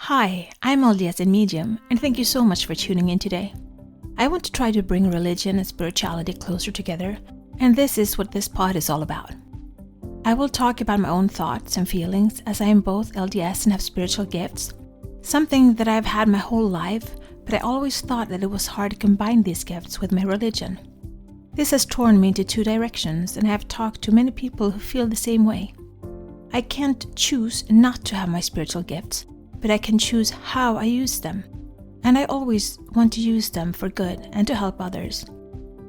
Hi, I'm LDS in Medium, and thank you so much for tuning in today. I want to try to bring religion and spirituality closer together, and this is what this pod is all about. I will talk about my own thoughts and feelings as I am both LDS and have spiritual gifts, something that I've had my whole life, but I always thought that it was hard to combine these gifts with my religion. This has torn me into two directions, and I have talked to many people who feel the same way. I can't choose not to have my spiritual gifts, but I can choose how I use them. And I always want to use them for good and to help others.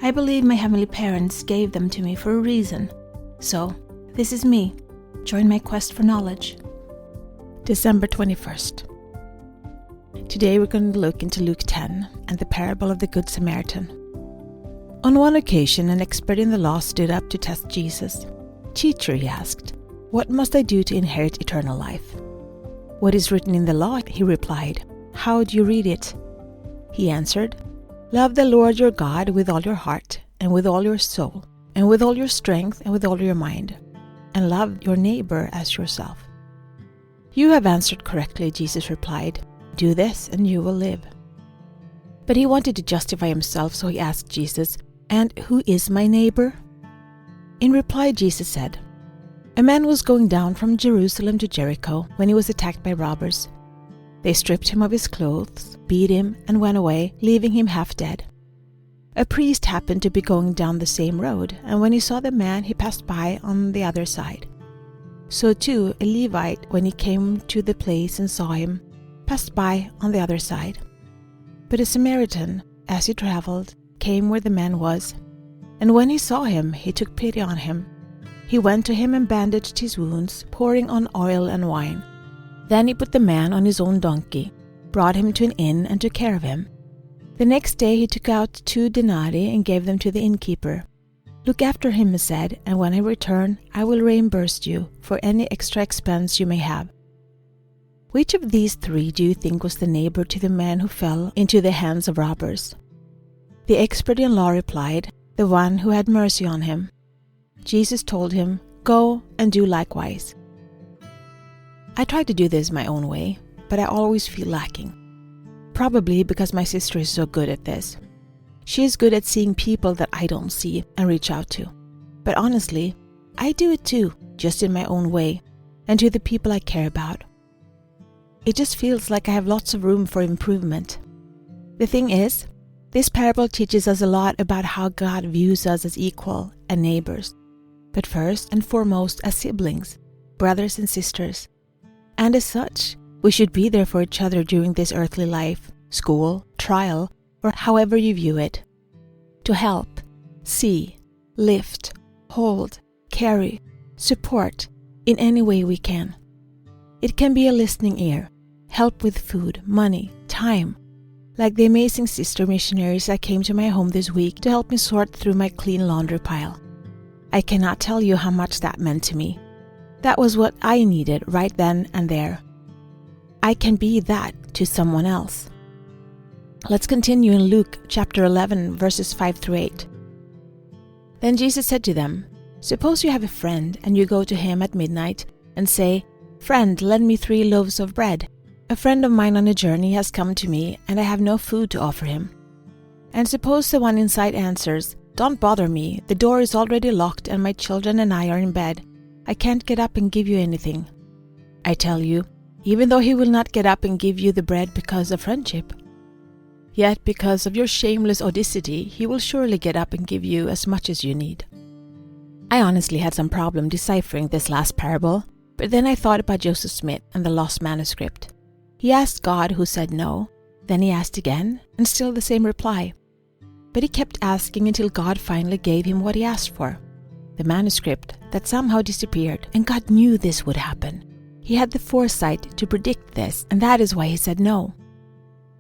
I believe my heavenly parents gave them to me for a reason. So, this is me. Join my quest for knowledge. December 21st. Today we're going to look into Luke 10 and the parable of the Good Samaritan. On one occasion, an expert in the law stood up to test Jesus. "Teacher," he asked, "what must I do to inherit eternal life?" "What is written in the law?" he replied. "How do you read it?" He answered, "Love the Lord your God with all your heart, and with all your soul, and with all your strength, and with all your mind, and love your neighbor as yourself." "You have answered correctly," Jesus replied. "Do this, and you will live." But he wanted to justify himself, so he asked Jesus, "And who is my neighbor?" In reply, Jesus said, "A man was going down from Jerusalem to Jericho when he was attacked by robbers. They stripped him of his clothes, beat him, and went away, leaving him half dead. A priest happened to be going down the same road, and when he saw the man, he passed by on the other side. So too, a Levite, when he came to the place and saw him, passed by on the other side. But a Samaritan, as he traveled, came where the man was, and when he saw him, he took pity on him. He went to him and bandaged his wounds, pouring on oil and wine. Then he put the man on his own donkey, brought him to an inn, and took care of him. The next day he took out 2 denarii and gave them to the innkeeper. 'Look after him,' he said, 'and when I return, I will reimburse you for any extra expense you may have.' Which of these 3 do you think was the neighbor to the man who fell into the hands of robbers?" The expert in law replied, "The one who had mercy on him." Jesus told him, "Go and do likewise." I try to do this my own way, but I always feel lacking. Probably because my sister is so good at this. She is good at seeing people that I don't see and reach out to. But honestly, I do it too, just in my own way, and to the people I care about. It just feels like I have lots of room for improvement. The thing is, this parable teaches us a lot about how God views us as equal and neighbors, but first and foremost as siblings, brothers and sisters. And as such, we should be there for each other during this earthly life, school, trial, or however you view it. To help, see, lift, hold, carry, support in any way we can. It can be a listening ear, help with food, money, time, like the amazing sister missionaries that came to my home this week to help me sort through my clean laundry pile. I cannot tell you how much that meant to me. That was what I needed right then and there. I can be that to someone else. Let's continue in Luke chapter 11, verses 5 through 8. Then Jesus said to them, "Suppose you have a friend, and you go to him at midnight and say, 'Friend, lend me 3 loaves of bread. A friend of mine on a journey has come to me, and I have no food to offer him.' And suppose the one inside answers, 'Don't bother me, the door is already locked and my children and I are in bed. I can't get up and give you anything.' I tell you, even though he will not get up and give you the bread because of friendship, yet because of your shameless audacity, he will surely get up and give you as much as you need." I honestly had some problem deciphering this last parable, but then I thought about Joseph Smith and the lost manuscript. He asked God, who said no, then he asked again, and still the same reply. But he kept asking until God finally gave him what he asked for, the manuscript that somehow disappeared, and God knew this would happen. He had the foresight to predict this, and that is why he said no.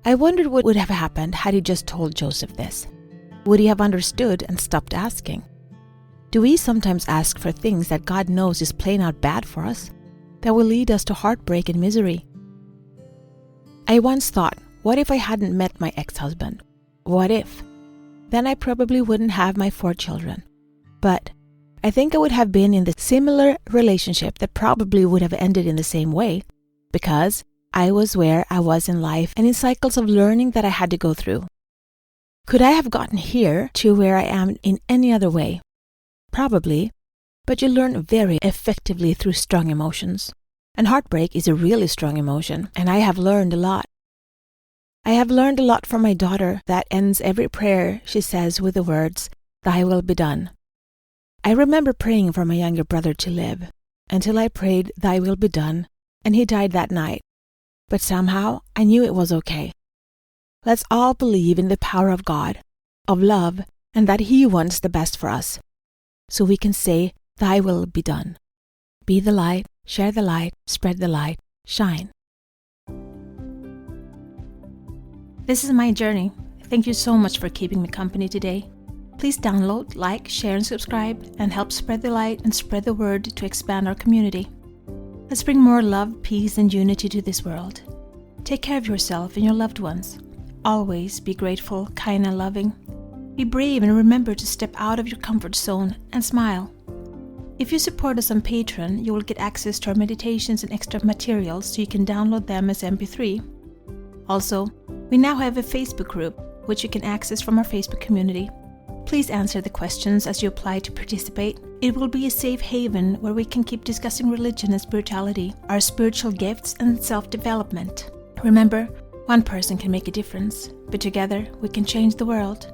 I wondered what would have happened had he just told Joseph this. Would he have understood and stopped asking? Do we sometimes ask for things that God knows is plain out bad for us, that will lead us to heartbreak and misery? I once thought, what if I hadn't met my ex-husband? What if? Then I probably wouldn't have my 4 children. But I think I would have been in the similar relationship that probably would have ended in the same way, because I was where I was in life and in cycles of learning that I had to go through. Could I have gotten here to where I am in any other way? Probably, but you learn very effectively through strong emotions. And heartbreak is a really strong emotion, and I have learned a lot. I have learned a lot from my daughter that ends every prayer she says with the words, "Thy will be done." I remember praying for my younger brother to live, until I prayed, "Thy will be done," and he died that night. But somehow I knew it was okay. Let's all believe in the power of God, of love, and that He wants the best for us. So we can say, "Thy will be done." Be the light, share the light, spread the light, shine. This is my journey. Thank you so much for keeping me company today. Please download, like, share, and subscribe, and help spread the light and spread the word to expand our community. Let's bring more love, peace, and unity to this world. Take care of yourself and your loved ones. Always be grateful, kind, and loving. Be brave and remember to step out of your comfort zone and smile. If you support us on Patreon, you will get access to our meditations and extra materials so you can download them as MP3. Also, we now have a Facebook group, which you can access from our Facebook community. Please answer the questions as you apply to participate. It will be a safe haven where we can keep discussing religion and spirituality, our spiritual gifts, and self-development. Remember, one person can make a difference, but together we can change the world.